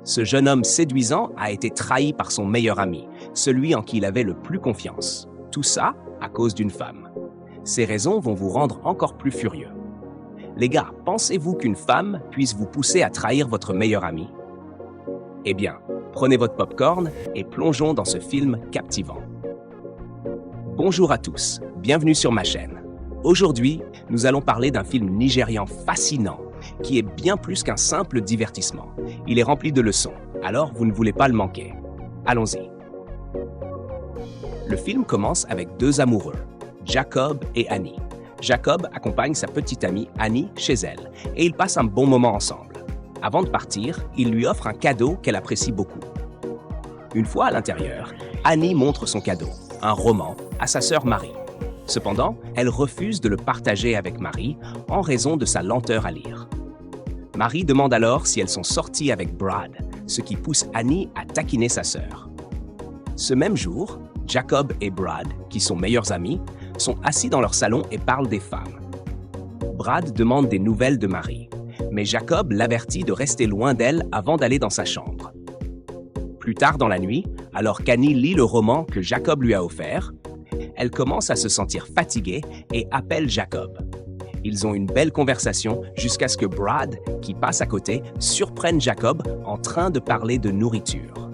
Ce jeune homme séduisant a été trahi par son meilleur ami, celui en qui il avait le plus confiance. Tout ça à cause d'une femme. Ces raisons vont vous rendre encore plus furieux. Les gars, pensez-vous qu'une femme puisse vous pousser à trahir votre meilleur ami? Eh bien, prenez votre popcorn et plongeons dans ce film captivant. Bonjour à tous, bienvenue sur ma chaîne. Aujourd'hui, nous allons parler d'un film nigérian fascinant qui est bien plus qu'un simple divertissement. Il est rempli de leçons, alors vous ne voulez pas le manquer. Allons-y. Le film commence avec deux amoureux, Jacob et Annie. Jacob accompagne sa petite amie Annie chez elle et ils passent un bon moment ensemble. Avant de partir, il lui offre un cadeau qu'elle apprécie beaucoup. Une fois à l'intérieur, Annie montre son cadeau, un roman, à sa sœur Marie. Cependant, elle refuse de le partager avec Marie en raison de sa lenteur à lire. Marie demande alors si elles sont sorties avec Brad, ce qui pousse Annie à taquiner sa sœur. Ce même jour, Jacob et Brad, qui sont meilleurs amis, sont assis dans leur salon et parlent des femmes. Brad demande des nouvelles de Marie, mais Jacob l'avertit de rester loin d'elle avant d'aller dans sa chambre. Plus tard dans la nuit, alors qu'Annie lit le roman que Jacob lui a offert, elle commence à se sentir fatiguée et appelle Jacob. Ils ont une belle conversation jusqu'à ce que Brad, qui passe à côté, surprenne Jacob en train de parler de nourriture.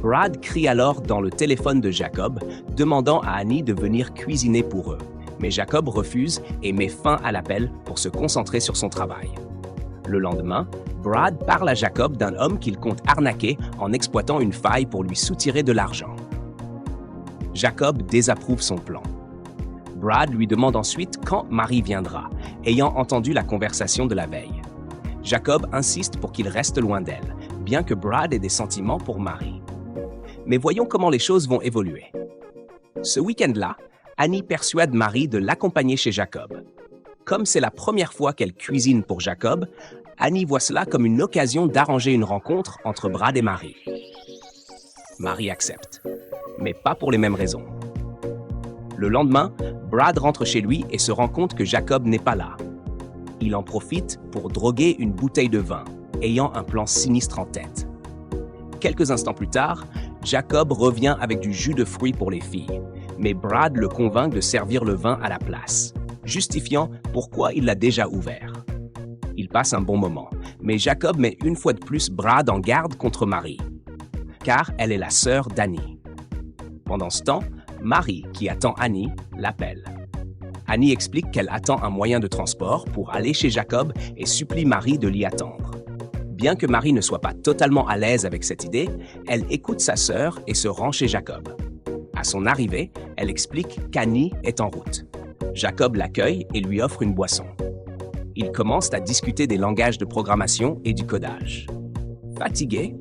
Brad crie alors dans le téléphone de Jacob, demandant à Annie de venir cuisiner pour eux. Mais Jacob refuse et met fin à l'appel pour se concentrer sur son travail. Le lendemain, Brad parle à Jacob d'un homme qu'il compte arnaquer en exploitant une faille pour lui soutirer de l'argent. Jacob désapprouve son plan. Brad lui demande ensuite quand Marie viendra, ayant entendu la conversation de la veille. Jacob insiste pour qu'il reste loin d'elle, bien que Brad ait des sentiments pour Marie. Mais voyons comment les choses vont évoluer. Ce week-end-là, Annie persuade Marie de l'accompagner chez Jacob. Comme c'est la première fois qu'elle cuisine pour Jacob, Annie voit cela comme une occasion d'arranger une rencontre entre Brad et Marie. Marie accepte, mais pas pour les mêmes raisons. Le lendemain, Brad rentre chez lui et se rend compte que Jacob n'est pas là. Il en profite pour droguer une bouteille de vin, ayant un plan sinistre en tête. Quelques instants plus tard, Jacob revient avec du jus de fruits pour les filles, mais Brad le convainc de servir le vin à la place, justifiant pourquoi il l'a déjà ouvert. Il passe un bon moment, mais Jacob met une fois de plus Brad en garde contre Marie, car elle est la sœur d'Annie. Pendant ce temps, Marie, qui attend Annie, l'appelle. Annie explique qu'elle attend un moyen de transport pour aller chez Jacob et supplie Marie de l'y attendre. Bien que Marie ne soit pas totalement à l'aise avec cette idée, elle écoute sa sœur et se rend chez Jacob. À son arrivée, elle explique qu'Annie est en route. Jacob l'accueille et lui offre une boisson. Ils commencent à discuter des langages de programmation et du codage. Fatigué,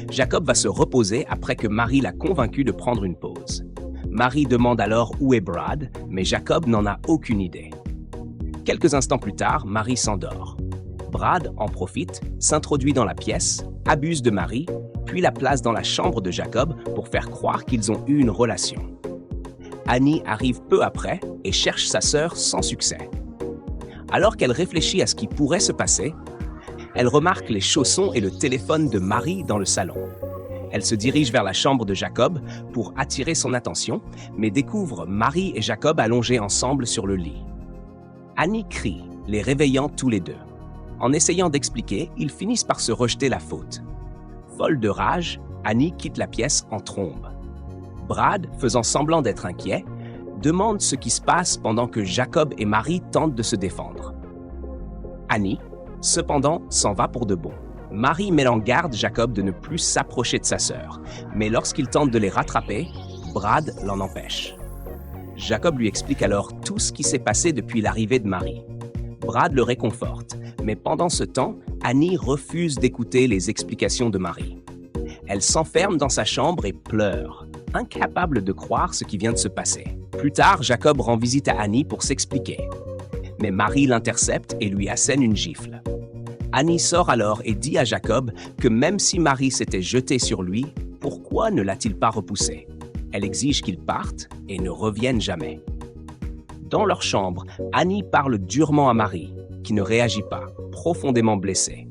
Jacob va se reposer après que Marie l'a convaincu de prendre une pause. Marie demande alors où est Brad, mais Jacob n'en a aucune idée. Quelques instants plus tard, Marie s'endort. Brad en profite, s'introduit dans la pièce, abuse de Marie, puis la place dans la chambre de Jacob pour faire croire qu'ils ont eu une relation. Annie arrive peu après et cherche sa sœur sans succès. Alors qu'elle réfléchit à ce qui pourrait se passer, elle remarque les chaussons et le téléphone de Marie dans le salon. Elle se dirige vers la chambre de Jacob pour attirer son attention, mais découvre Marie et Jacob allongés ensemble sur le lit. Annie crie, les réveillant tous les deux. En essayant d'expliquer, ils finissent par se rejeter la faute. Folle de rage, Annie quitte la pièce en trombe. Brad, faisant semblant d'être inquiet, demande ce qui se passe pendant que Jacob et Marie tentent de se défendre. Annie, cependant, s'en va pour de bon. Marie met en garde Jacob de ne plus s'approcher de sa sœur, mais lorsqu'il tente de les rattraper, Brad l'en empêche. Jacob lui explique alors tout ce qui s'est passé depuis l'arrivée de Marie. Brad le réconforte, mais pendant ce temps, Annie refuse d'écouter les explications de Marie. Elle s'enferme dans sa chambre et pleure, incapable de croire ce qui vient de se passer. Plus tard, Jacob rend visite à Annie pour s'expliquer. Mais Marie l'intercepte et lui assène une gifle. Annie sort alors et dit à Jacob que même si Marie s'était jetée sur lui, pourquoi ne l'a-t-il pas repoussée? Elle exige qu'il parte et ne revienne jamais. Dans leur chambre, Annie parle durement à Marie, qui ne réagit pas, profondément blessée.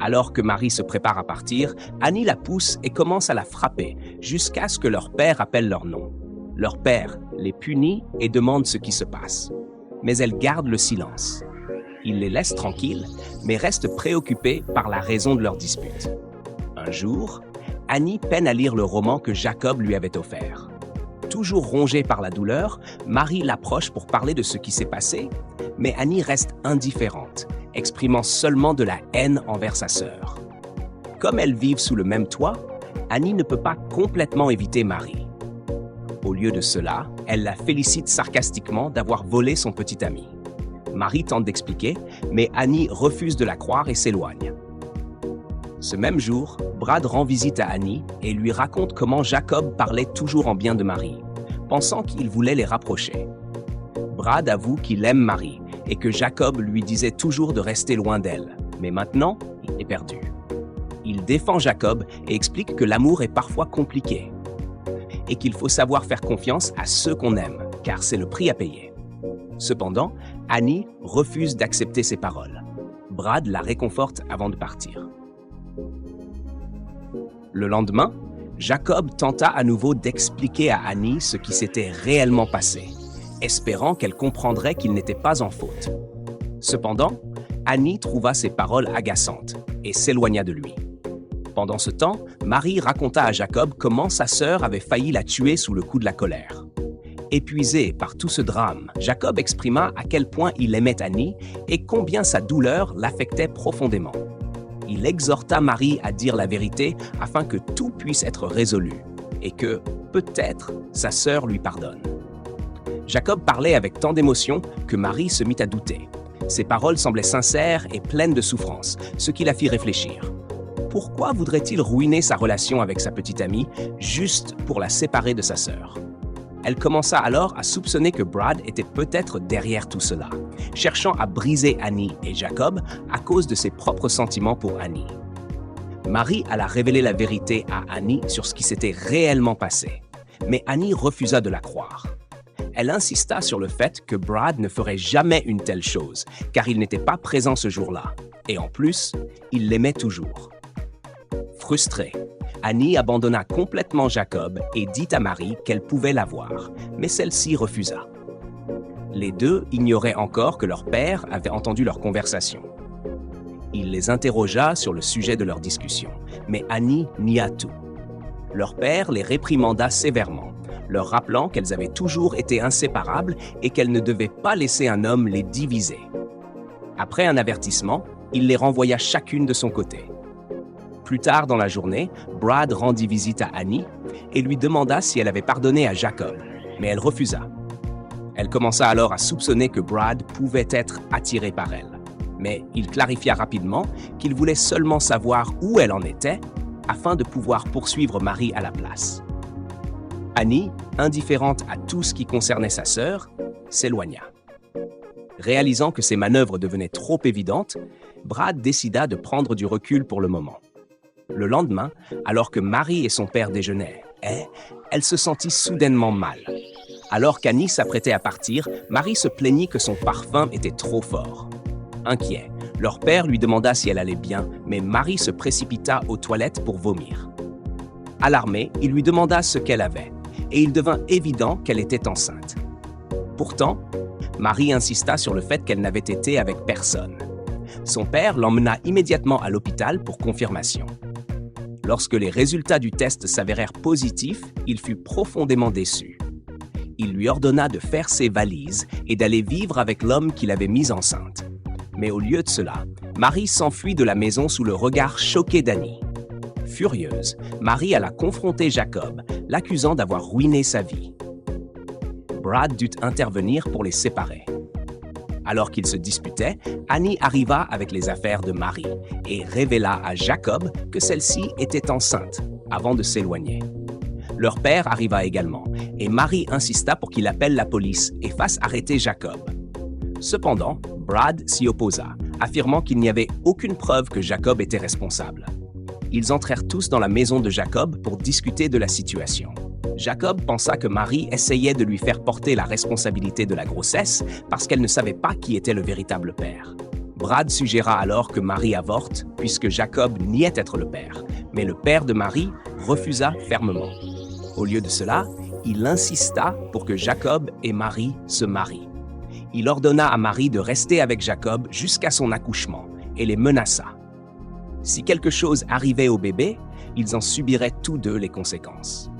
Alors que Marie se prépare à partir, Annie la pousse et commence à la frapper jusqu'à ce que leur père appelle leur nom. Leur père les punit et demande ce qui se passe. Mais elle garde le silence. Il les laisse tranquilles, mais reste préoccupé par la raison de leur dispute. Un jour, Annie peine à lire le roman que Jacob lui avait offert. Toujours rongée par la douleur, Marie l'approche pour parler de ce qui s'est passé, mais Annie reste indifférente, exprimant seulement de la haine envers sa sœur. Comme elles vivent sous le même toit, Annie ne peut pas complètement éviter Marie. Au lieu de cela, elle la félicite sarcastiquement d'avoir volé son petit ami. Marie tente d'expliquer, mais Annie refuse de la croire et s'éloigne. Ce même jour, Brad rend visite à Annie et lui raconte comment Jacob parlait toujours en bien de Marie, pensant qu'il voulait les rapprocher. Brad avoue qu'il aime Marie et que Jacob lui disait toujours de rester loin d'elle, mais maintenant, il est perdu. Il défend Jacob et explique que l'amour est parfois compliqué et qu'il faut savoir faire confiance à ceux qu'on aime, car c'est le prix à payer. Cependant, Annie refuse d'accepter ses paroles. Brad la réconforte avant de partir. Le lendemain, Jacob tenta à nouveau d'expliquer à Annie ce qui s'était réellement passé, espérant qu'elle comprendrait qu'il n'était pas en faute. Cependant, Annie trouva ses paroles agaçantes et s'éloigna de lui. Pendant ce temps, Marie raconta à Jacob comment sa sœur avait failli la tuer sous le coup de la colère. Épuisé par tout ce drame, Jacob exprima à quel point il aimait Annie et combien sa douleur l'affectait profondément. Il exhorta Marie à dire la vérité afin que tout puisse être résolu et que, peut-être, sa sœur lui pardonne. Jacob parlait avec tant d'émotion que Marie se mit à douter. Ses paroles semblaient sincères et pleines de souffrance, ce qui la fit réfléchir. Pourquoi voudrait-il ruiner sa relation avec sa petite amie juste pour la séparer de sa sœur? Elle commença alors à soupçonner que Brad était peut-être derrière tout cela, cherchant à briser Annie et Jacob à cause de ses propres sentiments pour Annie. Marie alla révéler la vérité à Annie sur ce qui s'était réellement passé, mais Annie refusa de la croire. Elle insista sur le fait que Brad ne ferait jamais une telle chose, car il n'était pas présent ce jour-là, et en plus, il l'aimait toujours. Frustrée, Annie abandonna complètement Jacob et dit à Marie qu'elle pouvait l'avoir, mais celle-ci refusa. Les deux ignoraient encore que leur père avait entendu leur conversation. Il les interrogea sur le sujet de leur discussion, mais Annie nia tout. Leur père les réprimanda sévèrement, leur rappelant qu'elles avaient toujours été inséparables et qu'elles ne devaient pas laisser un homme les diviser. Après un avertissement, il les renvoya chacune de son côté. Plus tard dans la journée, Brad rendit visite à Annie et lui demanda si elle avait pardonné à Jacob, mais elle refusa. Elle commença alors à soupçonner que Brad pouvait être attiré par elle, mais il clarifia rapidement qu'il voulait seulement savoir où elle en était afin de pouvoir poursuivre Marie à la place. Annie, indifférente à tout ce qui concernait sa sœur, s'éloigna. Réalisant que ses manœuvres devenaient trop évidentes, Brad décida de prendre du recul pour le moment. Le lendemain, alors que Marie et son père déjeunaient, elle se sentit soudainement mal. Alors qu'Annie s'apprêtait à partir, Marie se plaignit que son parfum était trop fort. Inquiet, leur père lui demanda si elle allait bien, mais Marie se précipita aux toilettes pour vomir. Alarmé, il lui demanda ce qu'elle avait, et il devint évident qu'elle était enceinte. Pourtant, Marie insista sur le fait qu'elle n'avait été avec personne. Son père l'emmena immédiatement à l'hôpital pour confirmation. Lorsque les résultats du test s'avérèrent positifs, il fut profondément déçu. Il lui ordonna de faire ses valises et d'aller vivre avec l'homme qui l'avait mise enceinte. Mais au lieu de cela, Marie s'enfuit de la maison sous le regard choqué d'Annie. Furieuse, Marie alla confronter Jacob, l'accusant d'avoir ruiné sa vie. Brad dut intervenir pour les séparer. Alors qu'ils se disputaient, Annie arriva avec les affaires de Marie et révéla à Jacob que celle-ci était enceinte avant de s'éloigner. Leur père arriva également et Marie insista pour qu'il appelle la police et fasse arrêter Jacob. Cependant, Brad s'y opposa, affirmant qu'il n'y avait aucune preuve que Jacob était responsable. Ils entrèrent tous dans la maison de Jacob pour discuter de la situation. Jacob pensa que Marie essayait de lui faire porter la responsabilité de la grossesse parce qu'elle ne savait pas qui était le véritable père. Brad suggéra alors que Marie avorte, puisque Jacob niait être le père, mais le père de Marie refusa fermement. Au lieu de cela, il insista pour que Jacob et Marie se marient. Il ordonna à Marie de rester avec Jacob jusqu'à son accouchement et les menaça. Si quelque chose arrivait au bébé, ils en subiraient tous deux les conséquences.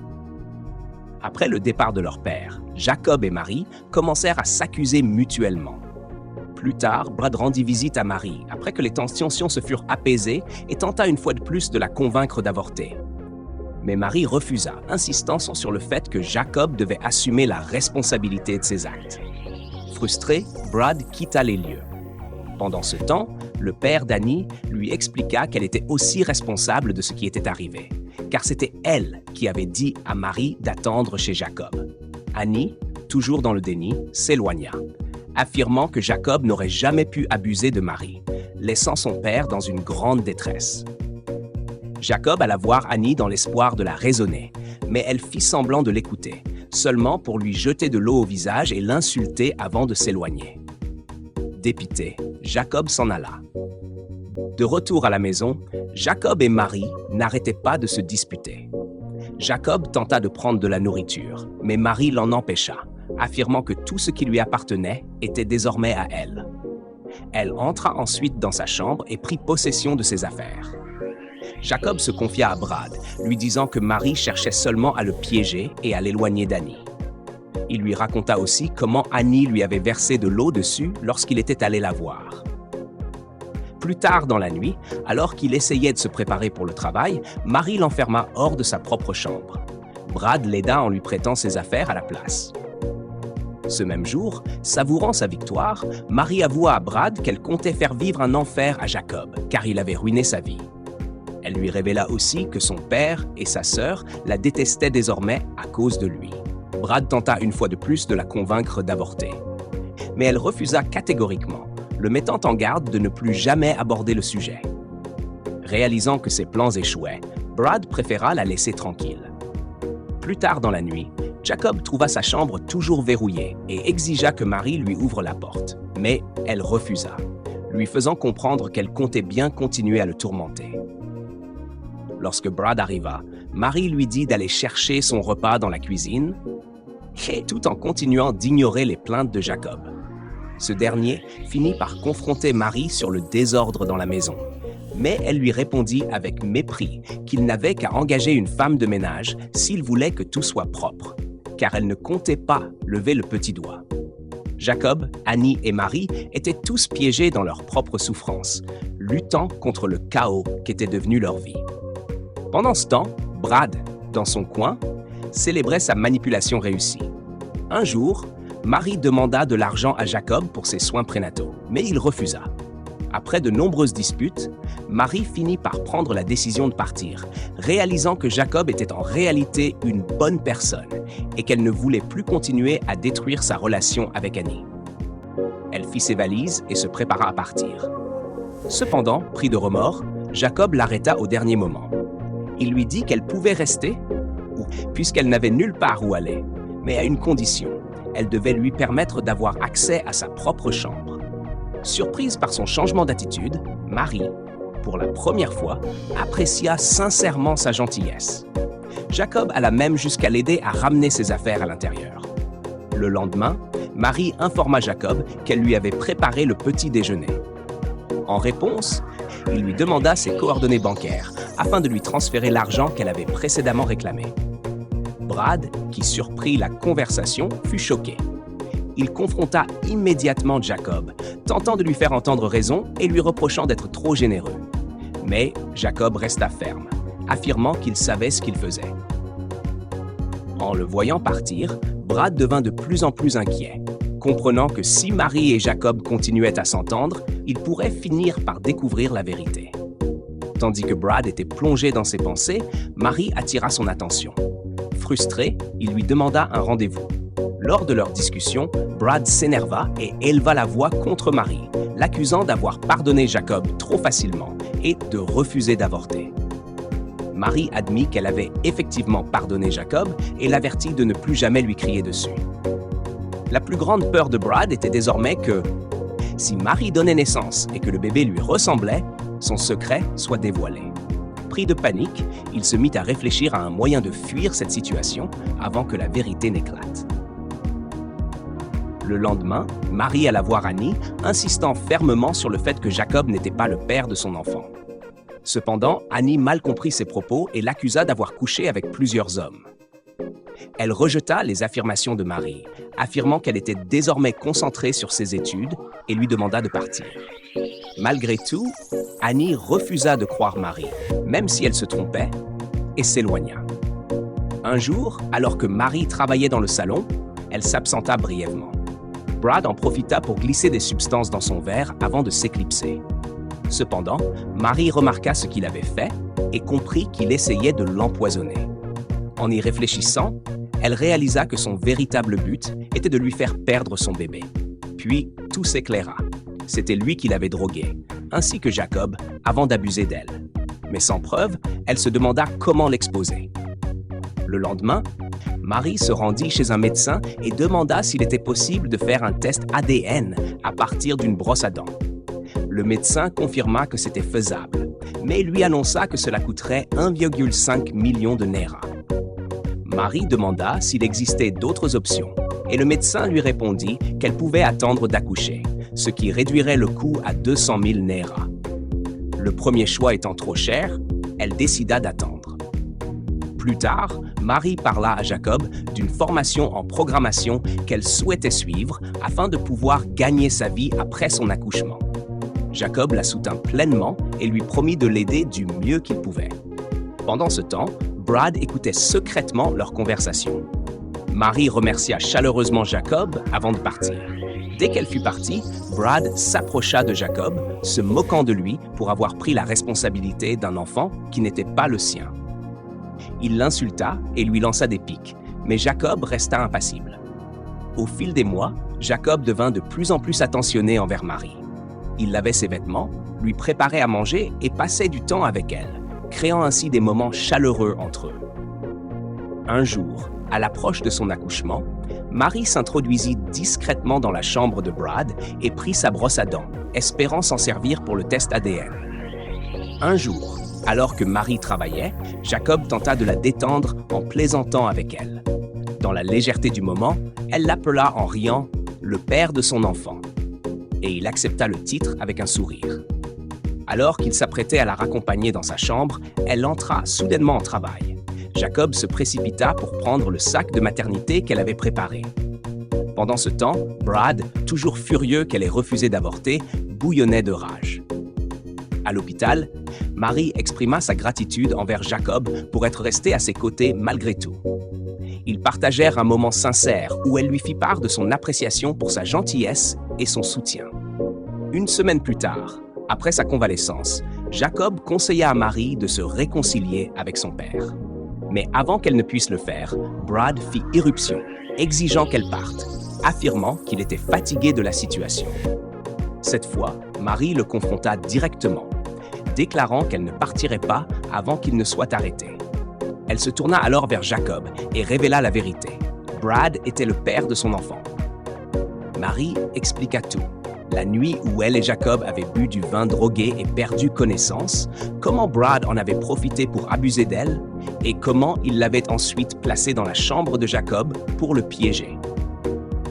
Après le départ de leur père, Jacob et Marie commencèrent à s'accuser mutuellement. Plus tard, Brad rendit visite à Marie après que les tensions se furent apaisées et tenta une fois de plus de la convaincre d'avorter. Mais Marie refusa, insistant sur le fait que Jacob devait assumer la responsabilité de ses actes. Frustré, Brad quitta les lieux. Pendant ce temps, le père d'Annie lui expliqua qu'elle était aussi responsable de ce qui était arrivé, car c'était elle qui avait dit à Marie d'attendre chez Jacob. Annie, toujours dans le déni, s'éloigna, affirmant que Jacob n'aurait jamais pu abuser de Marie, laissant son père dans une grande détresse. Jacob alla voir Annie dans l'espoir de la raisonner, mais elle fit semblant de l'écouter, seulement pour lui jeter de l'eau au visage et l'insulter avant de s'éloigner. Dépité, Jacob s'en alla. De retour à la maison, Jacob et Marie n'arrêtaient pas de se disputer. Jacob tenta de prendre de la nourriture, mais Marie l'en empêcha, affirmant que tout ce qui lui appartenait était désormais à elle. Elle entra ensuite dans sa chambre et prit possession de ses affaires. Jacob se confia à Brad, lui disant que Marie cherchait seulement à le piéger et à l'éloigner d'Annie. Il lui raconta aussi comment Annie lui avait versé de l'eau dessus lorsqu'il était allé la voir. Plus tard dans la nuit, alors qu'il essayait de se préparer pour le travail, Marie l'enferma hors de sa propre chambre. Brad l'aida en lui prêtant ses affaires à la place. Ce même jour, savourant sa victoire, Marie avoua à Brad qu'elle comptait faire vivre un enfer à Jacob, car il avait ruiné sa vie. Elle lui révéla aussi que son père et sa sœur la détestaient désormais à cause de lui. Brad tenta une fois de plus de la convaincre d'avorter. Mais elle refusa catégoriquement, le mettant en garde de ne plus jamais aborder le sujet. Réalisant que ses plans échouaient, Brad préféra la laisser tranquille. Plus tard dans la nuit, Jacob trouva sa chambre toujours verrouillée et exigea que Marie lui ouvre la porte. Mais elle refusa, lui faisant comprendre qu'elle comptait bien continuer à le tourmenter. Lorsque Brad arriva, Marie lui dit d'aller chercher son repas dans la cuisine, et tout en continuant d'ignorer les plaintes de Jacob. Ce dernier finit par confronter Marie sur le désordre dans la maison, mais elle lui répondit avec mépris qu'il n'avait qu'à engager une femme de ménage s'il voulait que tout soit propre, car elle ne comptait pas lever le petit doigt. Jacob, Annie et Marie étaient tous piégés dans leur propre souffrance, luttant contre le chaos qu'était devenu leur vie. Pendant ce temps, Brad, dans son coin, célébrait sa manipulation réussie. Un jour, Marie demanda de l'argent à Jacob pour ses soins prénataux, mais il refusa. Après de nombreuses disputes, Marie finit par prendre la décision de partir, réalisant que Jacob était en réalité une bonne personne et qu'elle ne voulait plus continuer à détruire sa relation avec Annie. Elle fit ses valises et se prépara à partir. Cependant, pris de remords, Jacob l'arrêta au dernier moment. Il lui dit qu'elle pouvait rester, puisqu'elle n'avait nulle part où aller, mais à une condition. Elle devait lui permettre d'avoir accès à sa propre chambre. Surprise par son changement d'attitude, Marie, pour la première fois, apprécia sincèrement sa gentillesse. Jacob alla même jusqu'à l'aider à ramener ses affaires à l'intérieur. Le lendemain, Marie informa Jacob qu'elle lui avait préparé le petit déjeuner. En réponse, il lui demanda ses coordonnées bancaires afin de lui transférer l'argent qu'elle avait précédemment réclamé. Brad, qui surprit la conversation, fut choqué. Il confronta immédiatement Jacob, tentant de lui faire entendre raison et lui reprochant d'être trop généreux. Mais Jacob resta ferme, affirmant qu'il savait ce qu'il faisait. En le voyant partir, Brad devint de plus en plus inquiet, comprenant que si Marie et Jacob continuaient à s'entendre, ils pourraient finir par découvrir la vérité. Tandis que Brad était plongé dans ses pensées, Marie attira son attention. Frustré, il lui demanda un rendez-vous. Lors de leur discussion, Brad s'énerva et éleva la voix contre Marie, l'accusant d'avoir pardonné Jacob trop facilement et de refuser d'avorter. Marie admit qu'elle avait effectivement pardonné Jacob et l'avertit de ne plus jamais lui crier dessus. La plus grande peur de Brad était désormais que, si Marie donnait naissance et que le bébé lui ressemblait, son secret soit dévoilé. Pris de panique, il se mit à réfléchir à un moyen de fuir cette situation avant que la vérité n'éclate. Le lendemain, Marie alla voir Annie, insistant fermement sur le fait que Jacob n'était pas le père de son enfant. Cependant, Annie mal comprit ses propos et l'accusa d'avoir couché avec plusieurs hommes. Elle rejeta les affirmations de Marie, affirmant qu'elle était désormais concentrée sur ses études et lui demanda de partir. Malgré tout, Annie refusa de croire Marie, même si elle se trompait, et s'éloigna. Un jour, alors que Marie travaillait dans le salon, elle s'absenta brièvement. Brad en profita pour glisser des substances dans son verre avant de s'éclipser. Cependant, Marie remarqua ce qu'il avait fait et comprit qu'il essayait de l'empoisonner. En y réfléchissant, elle réalisa que son véritable but était de lui faire perdre son bébé. Puis, tout s'éclaira. C'était lui qui l'avait droguée, ainsi que Jacob, avant d'abuser d'elle. Mais sans preuve, elle se demanda comment l'exposer. Le lendemain, Marie se rendit chez un médecin et demanda s'il était possible de faire un test ADN à partir d'une brosse à dents. Le médecin confirma que c'était faisable, mais lui annonça que cela coûterait 1,5 million de naira. Marie demanda s'il existait d'autres options, et le médecin lui répondit qu'elle pouvait attendre d'accoucher, ce qui réduirait le coût à 200 000 naira. Le premier choix étant trop cher, elle décida d'attendre. Plus tard, Marie parla à Jacob d'une formation en programmation qu'elle souhaitait suivre afin de pouvoir gagner sa vie après son accouchement. Jacob la soutint pleinement et lui promit de l'aider du mieux qu'il pouvait. Pendant ce temps, Brad écoutait secrètement leur conversation. Marie remercia chaleureusement Jacob avant de partir. Dès qu'elle fut partie, Brad s'approcha de Jacob, se moquant de lui pour avoir pris la responsabilité d'un enfant qui n'était pas le sien. Il l'insulta et lui lança des pics, mais Jacob resta impassible. Au fil des mois, Jacob devint de plus en plus attentionné envers Marie. Il lavait ses vêtements, lui préparait à manger et passait du temps avec elle, créant ainsi des moments chaleureux entre eux. Un jour, à l'approche de son accouchement, Marie s'introduisit discrètement dans la chambre de Brad et prit sa brosse à dents, espérant s'en servir pour le test ADN. Un jour, alors que Marie travaillait, Jacob tenta de la détendre en plaisantant avec elle. Dans la légèreté du moment, elle l'appela en riant « le père de son enfant » et il accepta le titre avec un sourire. Alors qu'il s'apprêtait à la raccompagner dans sa chambre, elle entra soudainement en travail. Jacob se précipita pour prendre le sac de maternité qu'elle avait préparé. Pendant ce temps, Brad, toujours furieux qu'elle ait refusé d'avorter, bouillonnait de rage. À l'hôpital, Marie exprima sa gratitude envers Jacob pour être resté à ses côtés malgré tout. Ils partagèrent un moment sincère où elle lui fit part de son appréciation pour sa gentillesse et son soutien. Une semaine plus tard, après sa convalescence, Jacob conseilla à Marie de se réconcilier avec son père. Mais avant qu'elle ne puisse le faire, Brad fit irruption, exigeant qu'elle parte, affirmant qu'il était fatigué de la situation. Cette fois, Marie le confronta directement, déclarant qu'elle ne partirait pas avant qu'il ne soit arrêté. Elle se tourna alors vers Jacob et révéla la vérité. Brad était le père de son enfant. Marie expliqua tout. La nuit où elle et Jacob avaient bu du vin drogué et perdu connaissance, comment Brad en avait profité pour abuser d'elle et comment il l'avait ensuite placée dans la chambre de Jacob pour le piéger.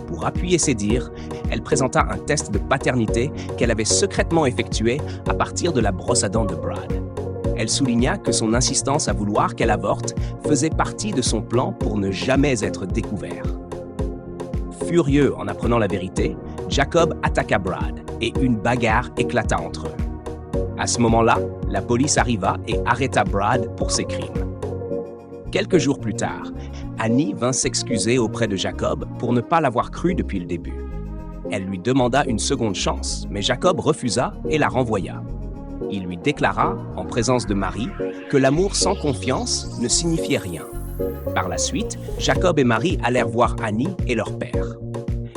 Pour appuyer ses dires, elle présenta un test de paternité qu'elle avait secrètement effectué à partir de la brosse à dents de Brad. Elle souligna que son insistance à vouloir qu'elle avorte faisait partie de son plan pour ne jamais être découvert. Furieux en apprenant la vérité, Jacob attaqua Brad et une bagarre éclata entre eux. À ce moment-là, la police arriva et arrêta Brad pour ses crimes. Quelques jours plus tard, Annie vint s'excuser auprès de Jacob pour ne pas l'avoir cru depuis le début. Elle lui demanda une seconde chance, mais Jacob refusa et la renvoya. Il lui déclara, en présence de Marie, que l'amour sans confiance ne signifiait rien. Par la suite, Jacob et Marie allèrent voir Annie et leur père.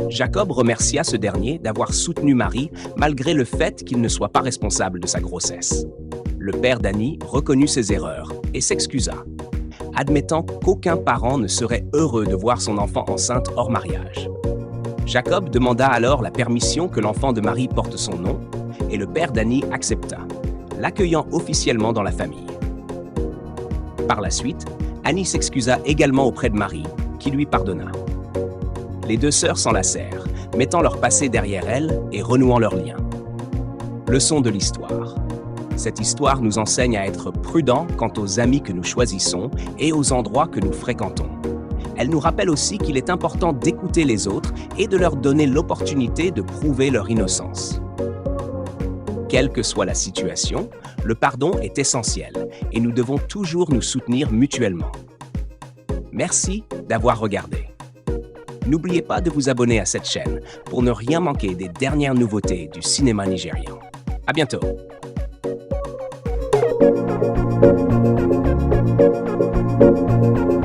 Jacob remercia ce dernier d'avoir soutenu Marie malgré le fait qu'il ne soit pas responsable de sa grossesse. Le père d'Annie reconnut ses erreurs et s'excusa, admettant qu'aucun parent ne serait heureux de voir son enfant enceinte hors mariage. Jacob demanda alors la permission que l'enfant de Marie porte son nom, et le père d'Annie accepta, l'accueillant officiellement dans la famille. Par la suite, Annie s'excusa également auprès de Marie, qui lui pardonna. Les deux sœurs s'enlacèrent, mettant leur passé derrière elles et renouant leurs liens. Leçon de l'histoire. Cette histoire nous enseigne à être prudents quant aux amis que nous choisissons et aux endroits que nous fréquentons. Elle nous rappelle aussi qu'il est important d'écouter les autres et de leur donner l'opportunité de prouver leur innocence. Quelle que soit la situation, le pardon est essentiel et nous devons toujours nous soutenir mutuellement. Merci d'avoir regardé. N'oubliez pas de vous abonner à cette chaîne pour ne rien manquer des dernières nouveautés du cinéma nigérian. À bientôt!